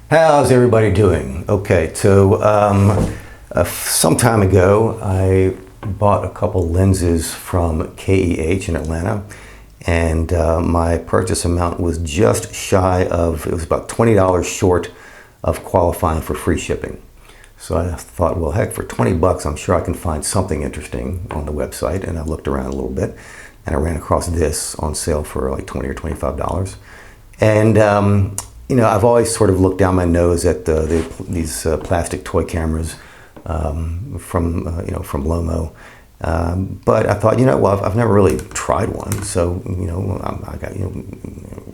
How's everybody doing? Okay, so some time ago I bought a couple lenses from KEH in Atlanta, and my purchase amount was just shy of, it was about $20 short of qualifying for free shipping. So I thought, well, heck, for 20 bucks, I'm sure I can find something interesting on the website. And I looked around a little bit, and I ran across this on sale for like $20 or $25. And you know, I've always sort of looked down my nose at these plastic toy cameras from Lomo. But I thought, you know, well, I've never really tried one, so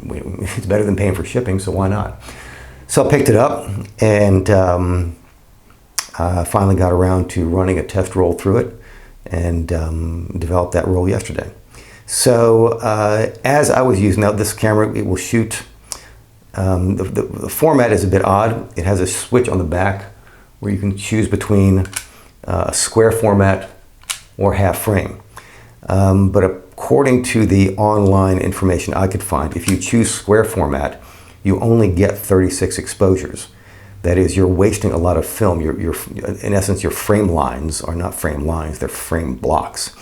it's better than paying for shipping, so why not? So I picked it up, and I finally got around to running a test roll through it, and developed that roll yesterday. So as I was using, now this camera, it will shoot. The format is a bit odd. It has a switch on the back where you can choose between a square format or half frame. But according to the online information I could find, if you choose square format, you only get 36 exposures. That is, you're wasting a lot of film. In essence, your frame lines are not frame lines, they're frame blocks.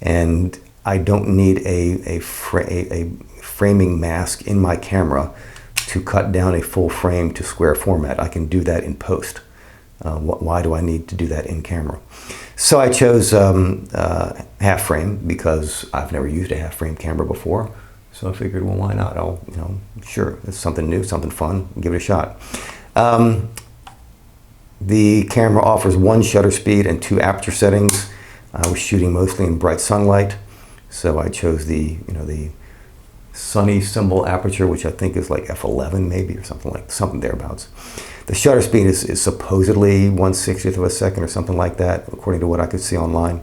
And I don't need a framing mask in my camera to cut down a full frame to square format. I can do that in post. Why do I need to do that in camera? So I chose half frame because I've never used a half frame camera before. So I figured, well, why not? Sure, it's something new, something fun, give it a shot. The camera offers 1 shutter speed and 2 aperture settings. I was shooting mostly in bright sunlight, so I chose the sunny symbol aperture, which I think is like f11 maybe, or something thereabouts. The shutter speed is supposedly 1/60th of a second or something like that, according to what I could see online.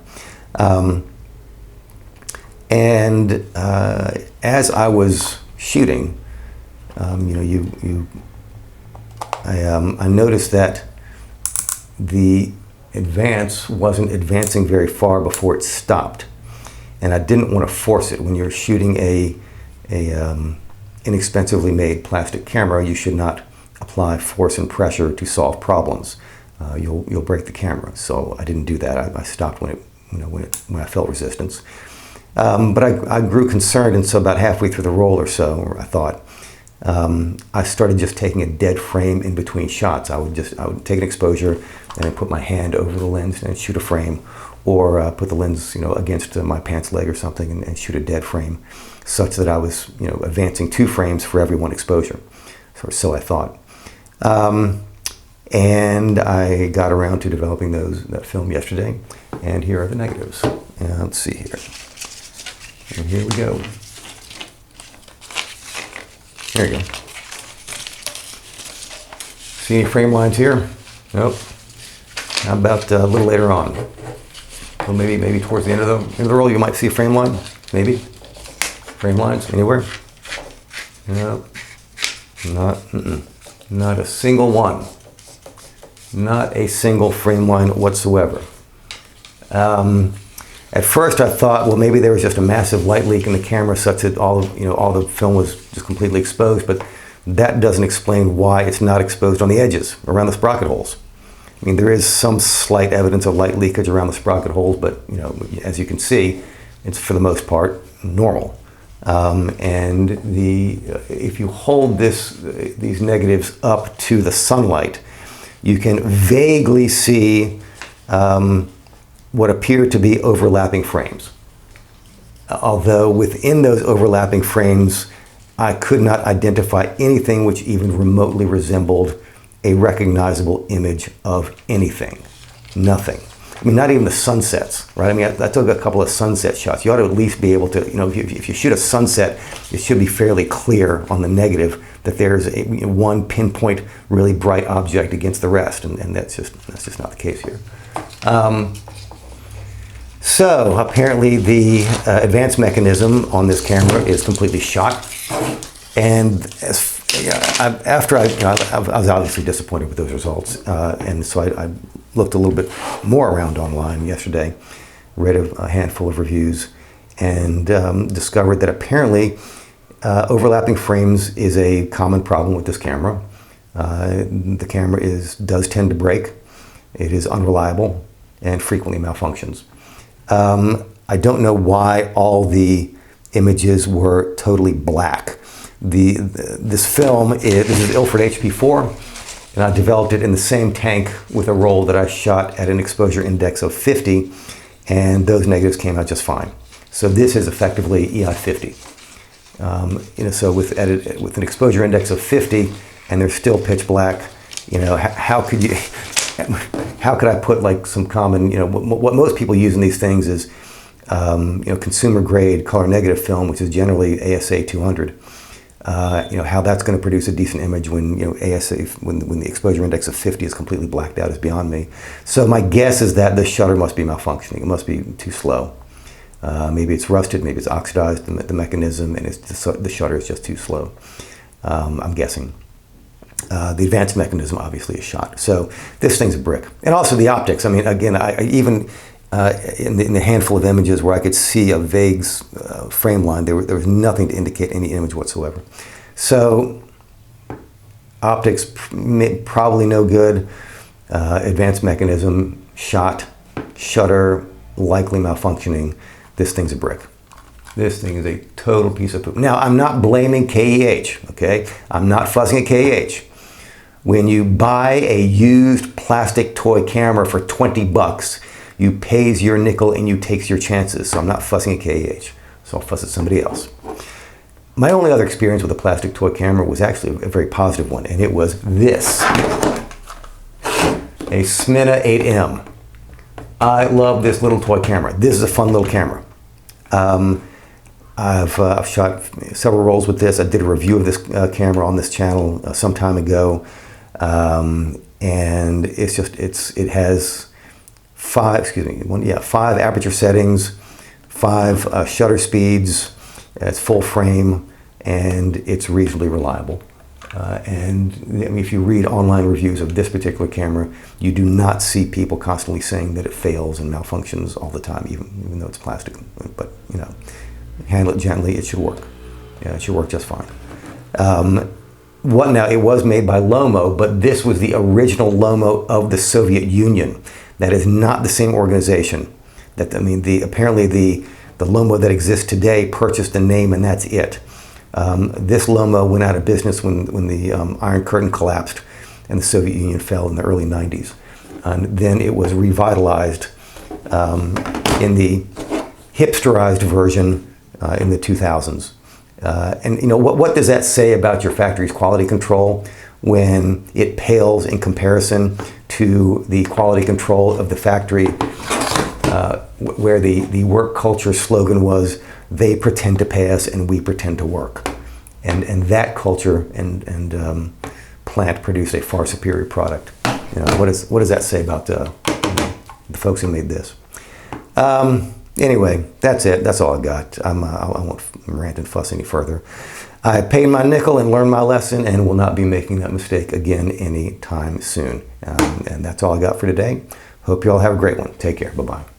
As I was shooting, I noticed that the advance wasn't advancing very far before it stopped, and I didn't want to force it. When you're shooting a inexpensively made plastic camera, you should not apply force and pressure to solve problems. You'll break the camera. So I didn't do that. I stopped when I felt resistance. But I grew concerned, and so about halfway through the roll or so, I thought, I started just taking a dead frame in between shots. I would take an exposure and then put my hand over the lens and shoot a frame, or put the lens against my pants leg or something and shoot a dead frame, such that I was advancing 2 frames for every 1 exposure. So I thought. And I got around to developing that film yesterday, and here are the negatives. Let's see here. And here we go. There you go. See any frame lines here? Nope. How about a little later on? Well, maybe towards the end of the roll, you might see a frame line. Maybe. Frame lines anywhere? No. Not a single one. Not a single frame line whatsoever. At first I thought, well, maybe there was just a massive light leak in the camera such that all the film was just completely exposed, but that doesn't explain why it's not exposed on the edges, around the sprocket holes. I mean, there is some slight evidence of light leakage around the sprocket holes, but as you can see, it's for the most part normal. And if you hold these negatives up to the sunlight, you can vaguely see what appear to be overlapping frames. Although within those overlapping frames, I could not identify anything which even remotely resembled a recognizable image of anything. Nothing. I mean, not even the sunsets, right? I mean, I took a couple of sunset shots. You ought to at least be able to, if you shoot a sunset, it should be fairly clear on the negative that there's one pinpoint, really bright object against the rest, and that's just not the case here. So apparently the advance mechanism on this camera is completely shot, and after I was obviously disappointed with those results, and so I looked a little bit more around online yesterday, read a handful of reviews, and discovered that apparently overlapping frames is a common problem with this camera. The camera does tend to break. It is unreliable and frequently malfunctions. I don't know why all the images were totally black. This film, this is Ilford HP4, and I developed it in the same tank with a roll that I shot at an exposure index of 50, and those negatives came out just fine. So this is effectively EI50. So with an exposure index of 50, and they're still pitch black, how could you? How could I put like some common, what most people use in these things is, consumer grade color negative film, which is generally ASA 200. How that's going to produce a decent image when, ASA, when the exposure index of 50 is completely blacked out is beyond me. So my guess is that the shutter must be malfunctioning. It must be too slow. Maybe it's rusted, maybe it's oxidized, the mechanism, and the shutter is just too slow. I'm guessing. The advanced mechanism obviously is shot. So this thing's a brick. And also the optics. I mean, again, even in the handful of images where I could see a vague frame line, there was nothing to indicate any image whatsoever. So optics probably no good. Advanced mechanism shot. Shutter likely malfunctioning. This thing's a brick. This thing is a total piece of poop. Now, I'm not blaming KEH, okay? I'm not fussing at KEH. When you buy a used plastic toy camera for 20 bucks, you pays your nickel and you takes your chances. So I'm not fussing at KEH. So I'll fuss at somebody else. My only other experience with a plastic toy camera was actually a very positive one, and it was this. A Smena 8M. I love this little toy camera. This is a fun little camera. I've shot several rolls with this. I did a review of this camera on this channel some time ago, and it has five aperture settings, 5 shutter speeds. It's full frame, and it's reasonably reliable. And I mean, if you read online reviews of this particular camera, you do not see people constantly saying that it fails and malfunctions all the time, even though it's plastic. But handle it gently, it should work. Yeah, it should work just fine. Now, it was made by Lomo, but this was the original Lomo of the Soviet Union. That is not the same organization. Apparently the Lomo that exists today purchased the name, and that's it. This Lomo went out of business when the Iron Curtain collapsed and the Soviet Union fell in the early 90s. And then it was revitalized in the hipsterized version in the 2000s. What does that say about your factory's quality control when it pales in comparison to the quality control of the factory where the work culture slogan was, "They pretend to pay us and we pretend to work." And that culture and plant produced a far superior product. What does that say about the folks who made this? Anyway, that's it. That's all I got. I won't rant and fuss any further. I paid my nickel and learned my lesson, and will not be making that mistake again anytime soon. And that's all I got for today. Hope you all have a great one. Take care. Bye-bye.